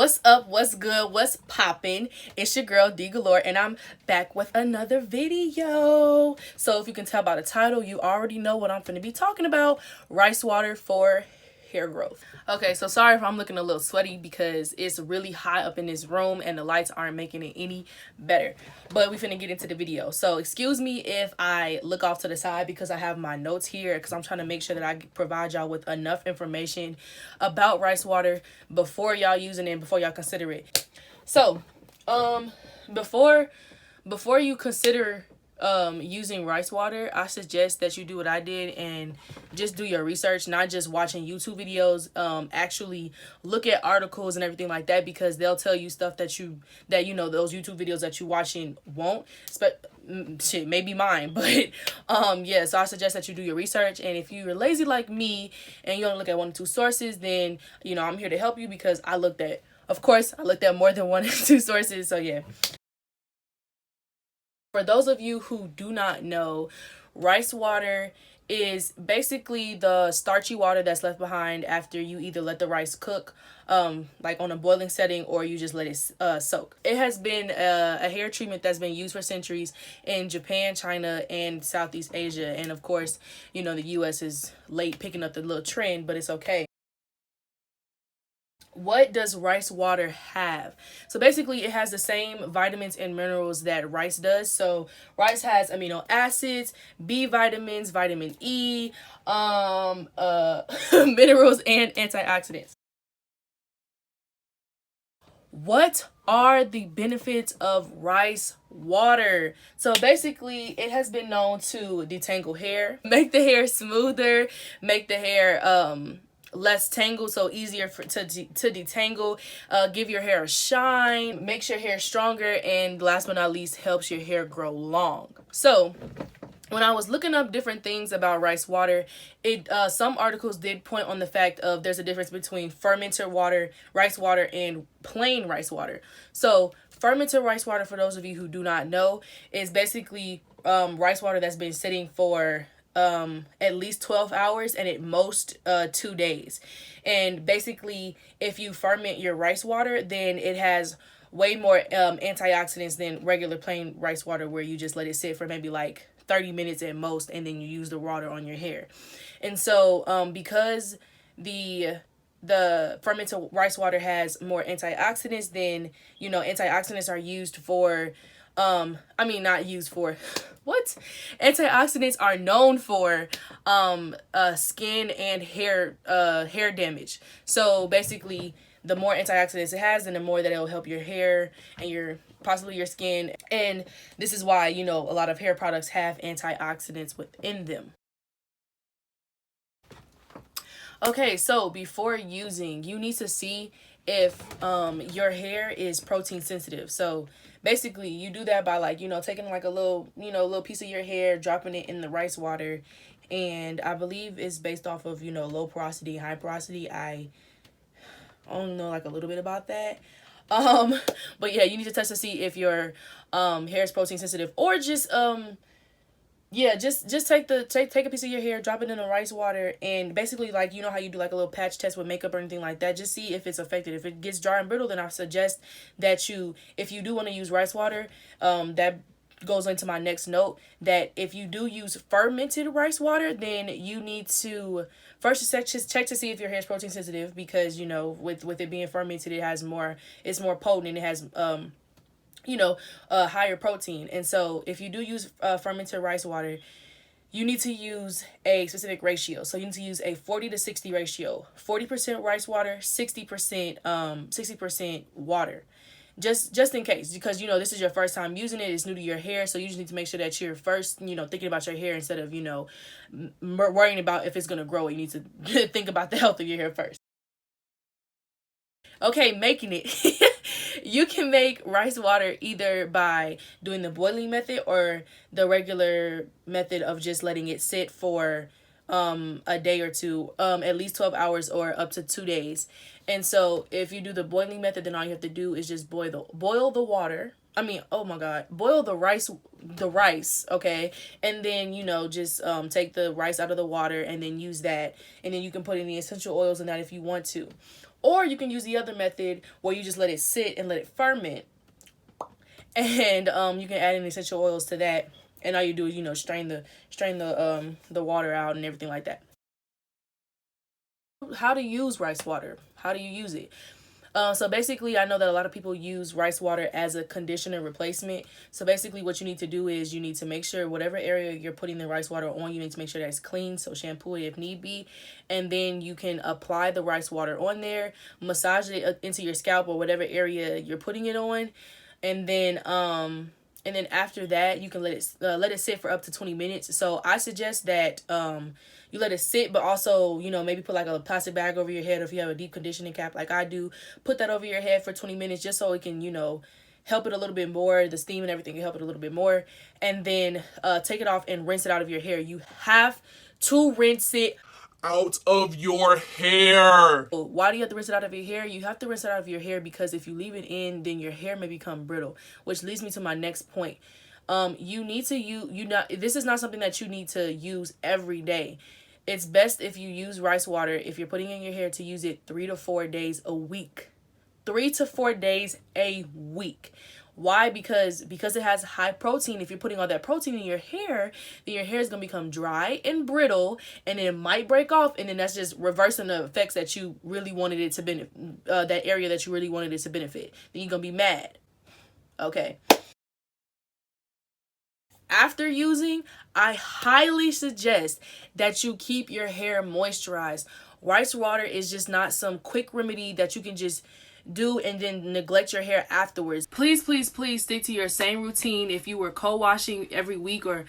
What's up? What's good? What's poppin'? It's your girl D Galore, and I'm back with another video. So if you can tell by the title, you already know what I'm gonna be talking about: rice water for hair growth. Okay, so sorry if I'm looking a little sweaty because it's really hot up in this room and the lights aren't making it any better. But we finna get into the video. So excuse me if I look off to the side because I have my notes here because I'm trying to make sure that I provide y'all with enough information about rice water before y'all using it and before y'all consider it. So, before you consider using rice water, I suggest that you do what I did and just do your research, not just watching YouTube videos. Actually look at articles and everything like that, because they'll tell you stuff that those YouTube videos that you watching won't. Shit, maybe mine, but yeah, so I suggest that you do your research. And if you're lazy like me and you only look at one or two sources, then I'm here to help you, because I looked at more than one or two sources. So yeah. For those of you who do not know, rice water is basically the starchy water that's left behind after you either let the rice cook, like on a boiling setting, or you just let it soak. It has been a hair treatment that's been used for centuries in Japan, China, and Southeast Asia. And of course, the US is late picking up the little trend, but it's okay. What does rice water have? So basically it has the same vitamins and minerals that rice does. So rice has amino acids, B vitamins, vitamin E, minerals, and antioxidants. What are the benefits of rice water? So basically it has been known to detangle hair, make the hair smoother, make the hair less tangled, so easier to detangle, give your hair a shine, makes your hair stronger, and last but not least, helps your hair grow long. So when I was looking up different things about rice water, some articles did point on the fact of there's a difference between fermented rice water, and plain rice water. So fermented rice water, for those of you who do not know, is basically rice water that's been sitting for at least 12 hours and at most 2 days. And basically if you ferment your rice water, then it has way more antioxidants than regular plain rice water, where you just let it sit for maybe like 30 minutes at most, and then you use the water on your hair. And so because the fermented rice water has more antioxidants, then antioxidants are used for not used for what? Antioxidants are known for skin and hair damage. So basically the more antioxidants it has, then the more that it'll help your hair and possibly your skin. And this is why a lot of hair products have antioxidants within them. Okay, so before using, you need to see if your hair is protein sensitive. So basically you do that by taking like a little piece of your hair, dropping it in the rice water, and I believe it's based off of low porosity, high porosity. I only know like a little bit about that. But yeah, you need to test to see if your hair is protein sensitive, or just just take a piece of your hair, drop it in the rice water, and basically how you do like a little patch test with makeup or anything like that, just see if it's affected. If it gets dry and brittle, then I suggest that if you do want to use rice water, that goes into my next note, that if you do use fermented rice water, then you need to first just check to see if your hair is protein sensitive, because with it being fermented, it's more potent, and it has higher protein. And so if you do use fermented rice water, you need to use a specific ratio. So you need to use a 40 to 60 ratio. 40% rice water, 60% water. Just in case, because this is your first time using it, it's new to your hair, so you just need to make sure that you're first thinking about your hair instead of worrying about if it's going to grow. You need to think about the health of your hair first. Okay, making it. You can make rice water either by doing the boiling method or the regular method of just letting it sit for a day or two, at least 12 hours or up to 2 days. And so if you do the boiling method, then all you have to do is just boil the water. I mean, oh my God, boil the rice, okay? And then, just take the rice out of the water and then use that. And then you can put any essential oils in that if you want to. Or you can use the other method where you just let it sit and let it ferment. And you can add any essential oils to that. And all you do is, strain the water out and everything like that. How to use rice water? How do you use it? So basically, I know that a lot of people use rice water as a conditioner replacement. So basically what you need to do is you need to make sure whatever area you're putting the rice water on, you need to make sure that it's clean. So shampoo it if need be. And then you can apply the rice water on there, massage it into your scalp or whatever area you're putting it on. And then after that, you can let it sit for up to 20 minutes. So I suggest that you let it sit, but also, maybe put like a plastic bag over your head, or if you have a deep conditioning cap like I do, put that over your head for 20 minutes just so it can, help it a little bit more. The steam and everything can help it a little bit more. And then take it off and rinse it out of your hair. You have to rinse it out of your hair. Why do you have to rinse it out of your hair? You have to rinse it out of your hair because if you leave it in, then your hair may become brittle, which leads me to my next point. You need to this is not something that you need to use every day. It's best if you use rice water, if you're putting in your hair, to use it 3 to 4 days a week. 3 to 4 days a week. Why? Because it has high protein. If you're putting all that protein in your hair, then your hair is going to become dry and brittle, and then it might break off, and then that's just reversing the effects that you really wanted it to benefit, that area that you really wanted it to benefit. Then you're going to be mad. Okay. After using, I highly suggest that you keep your hair moisturized. Rice water is just not some quick remedy that you can just do and then neglect your hair afterwards. Please, please, please stick to your same routine. If you were co-washing every week or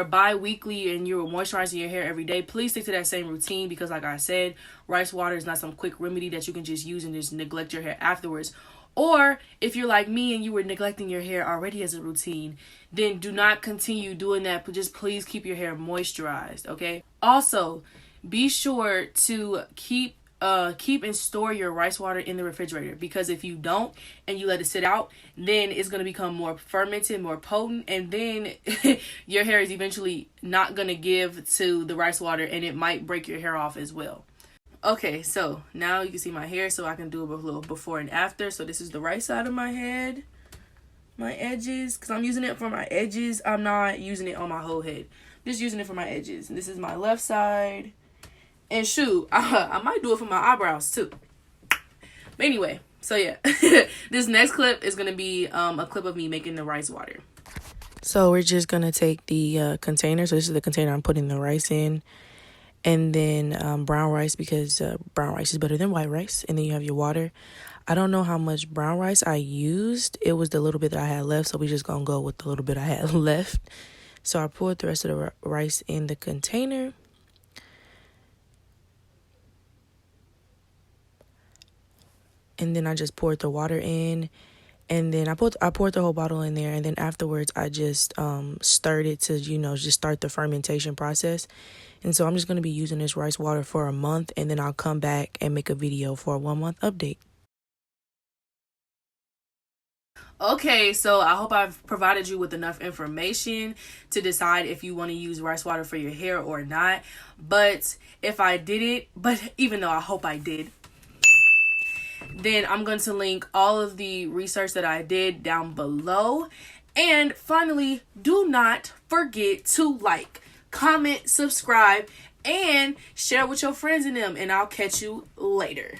bi-weekly and you were moisturizing your hair every day, please stick to that same routine, because like I said, rice water is not some quick remedy that you can just use and just neglect your hair afterwards. Or if you're like me and you were neglecting your hair already as a routine, then do not continue doing that, but just please keep your hair moisturized, okay? Also, be sure to keep and store your rice water in the refrigerator, because if you don't and you let it sit out, then it's going to become more fermented, more potent, and then your hair is eventually not going to give to the rice water, and it might break your hair off as well. Okay, so now you can see my hair, so I can do a little before and after. So this is the right side of my head, my edges, because I'm using it for my edges. I'm not using it on my whole head. I'm just using it for my edges. And this is my left side. And shoot, I might do it for my eyebrows too. But anyway, so yeah. This next clip is going to be a clip of me making the rice water. So we're just going to take the container. So this is the container I'm putting the rice in. And then brown rice, because brown rice is better than white rice. And then you have your water. I don't know how much brown rice I used. It was the little bit that I had left, so we just gonna go with the little bit I had left. So I poured the rest of the rice in the container. And then I just poured the water in. And then I poured the whole bottle in there. And then afterwards, I just stirred it to, just start the fermentation process. And so I'm just going to be using this rice water for a month. And then I'll come back and make a video for a 1-month update. Okay, so I hope I've provided you with enough information to decide if you want to use rice water for your hair or not. But if I didn't, even though I hope I did, then I'm going to link all of the research that I did down below. And finally, do not forget to like, comment, subscribe, and share with your friends and them. And I'll catch you later.